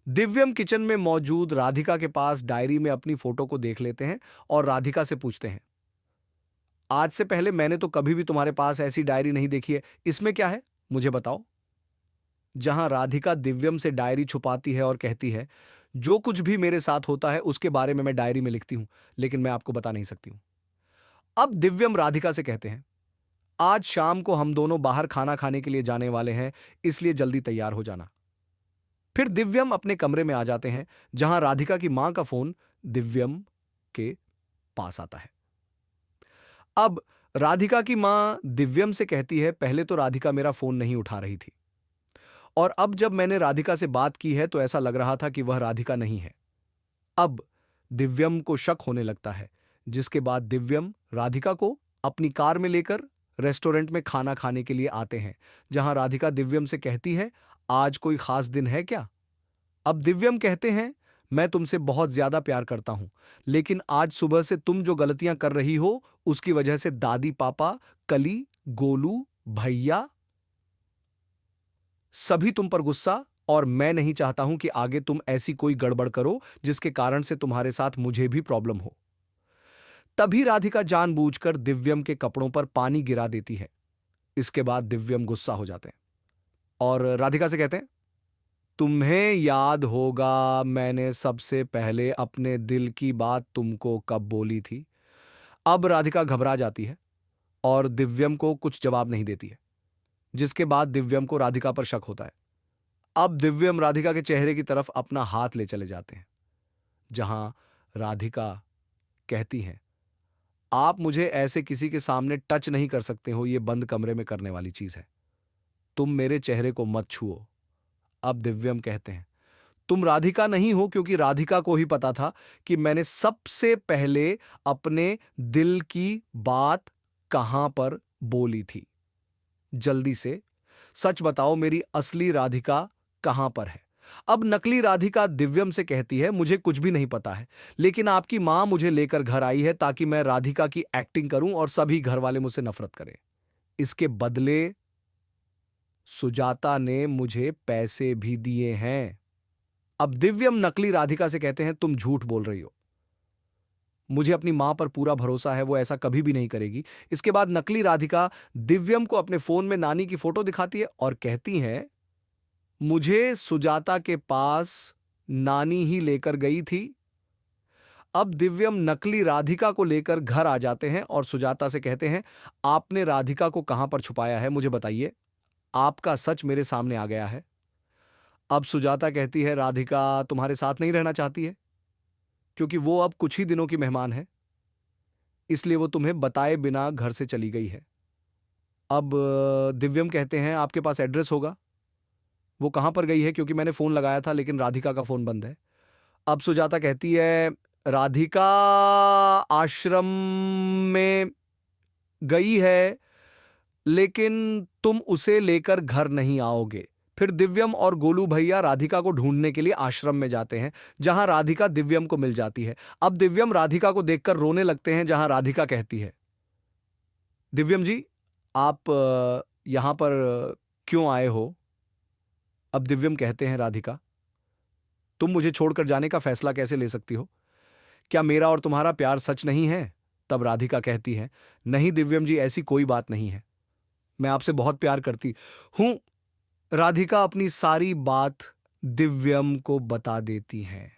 दिव्यम kitchen में मौजूद राधिका के पास डायरी में अपनी फोटो को देख लेते हैं और राधिका से पूछते हैं, आज से पहले मैंने तो कभी भी तुम्हारे पास ऐसी डायरी नहीं देखी है, इसमें क्या है, मुझे बताओ। जहां राधिका दिव्यम से डायरी छुपाती है और कहती है, जो कुछ भी मेरे साथ होता है उसके बारे में मैं डायरी में लिखती हूं, लेकिन मैं आपको बता नहीं सकती हूं। अब दिव्यम राधिका से कहते हैं, आज शाम को हम दोनों बाहर खाना खाने के लिए जाने वाले हैं, इसलिए जल्दी तैयार हो जाना। फिर दिव्यम अपने कमरे में आ जाते हैं, जहां राधिका की मां का फोन दिव्यम के पास आता है। अब राधिका की मां दिव्यम से कहती है, पहले तो राधिका मेरा फोन नहीं उठा रही थी, और अब जब मैंने राधिका से बात की है तो ऐसा लग रहा था कि वह राधिका नहीं है। अब दिव्यम को शक होने लगता है, जिसके बाद दिव्यम राधिका को अपनी कार में लेकर रेस्टोरेंट में खाना खाने के लिए आते हैं, जहां राधिका दिव्यम से कहती है, आज कोई खास दिन है क्या? अब दिव्यम कहते हैं, मैं तुमसे बहुत ज्यादा प्यार करता हूं, लेकिन आज सुबह से तुम जो गलतियां कर रही हो उसकी वजह से दादी, पापा, कली, गोलू, भैया सभी तुम पर गुस्सा, और मैं नहीं चाहता हूं कि आगे तुम ऐसी कोई गड़बड़ करो जिसके कारण से तुम्हारे साथ मुझे भी प्रॉब्लम हो। तभी राधिका जानबूझकर दिव्यम के कपड़ों पर पानी गिरा देती है। इसके बाद दिव्यम गुस्सा हो जाते हैं और राधिका से कहते हैं, तुम्हें याद होगा मैंने सबसे पहले अपने दिल की बात तुमको कब बोली थी? अब राधिका घबरा जाती है और दिव्यम को कुछ जवाब नहीं देती है, जिसके बाद दिव्यम को राधिका पर शक होता है। अब दिव्यम राधिका के चेहरे की तरफ अपना हाथ ले चले जाते हैं, जहां राधिका कहती हैं, आप मुझे ऐसे किसी के सामने टच नहीं कर सकते हो, यह बंद कमरे में करने वाली चीज है। तुम मेरे चेहरे को मत छुओ। अब दिव्यम कहते हैं, तुम राधिका नहीं हो, क्योंकि राधिका को ही पता था कि मैंने सबसे पहले अपने दिल की बात कहां पर बोली थी। जल्दी से सच बताओ, मेरी असली राधिका कहां पर है? अब नकली राधिका दिव्यम से कहती है, मुझे कुछ भी नहीं पता है, लेकिन आपकी मां मुझे लेकर घर आई है ताकि मैं राधिका की एक्टिंग करूं और सभी घर वाले मुझसे नफरत करें। इसके बदले सुजाता ने मुझे पैसे भी दिए हैं। अब दिव्यम नकली राधिका से कहते हैं, तुम झूठ बोल रही हो। मुझे अपनी मां पर पूरा भरोसा है, वो ऐसा कभी भी नहीं करेगी। इसके बाद नकली राधिका दिव्यम को अपने फोन में नानी की फोटो दिखाती है और कहती है, मुझे सुजाता के पास नानी ही लेकर गई थी। अब दिव्यम नकली राधिका को लेकर घर आ जाते हैं और सुजाता से कहते हैं, आपने राधिका को कहां पर छुपाया है, मुझे बताइए। आपका सच मेरे सामने आ गया है। अब सुजाता कहती है, राधिका तुम्हारे साथ नहीं रहना चाहती है, क्योंकि वो अब कुछ ही दिनों की मेहमान है, इसलिए वो तुम्हें बताए बिना घर से चली गई है। अब दिव्यम कहते हैं, आपके पास एड्रेस होगा, वो कहां पर गई है, क्योंकि मैंने फोन लगाया था लेकिन राधिका का फोन बंद है। अब सुजाता कहती है, राधिका आश्रम में गई है, लेकिन तुम उसे लेकर घर नहीं आओगे। फिर दिव्यम और गोलू भैया राधिका को ढूंढने के लिए आश्रम में जाते हैं, जहां राधिका दिव्यम को मिल जाती है। अब दिव्यम राधिका को देखकर रोने लगते हैं, जहां राधिका कहती है, दिव्यम जी, आप यहां पर क्यों आए हो? अब दिव्यम कहते हैं, राधिका तुम मुझे छोड़कर जाने का फैसला कैसे ले सकती हो? क्या मेरा और तुम्हारा प्यार सच नहीं है? तब राधिका कहती है, नहीं दिव्यम जी, ऐसी कोई बात नहीं है, मैं आपसे बहुत प्यार करती हूं। राधिका अपनी सारी बात दिव्यम को बता देती है।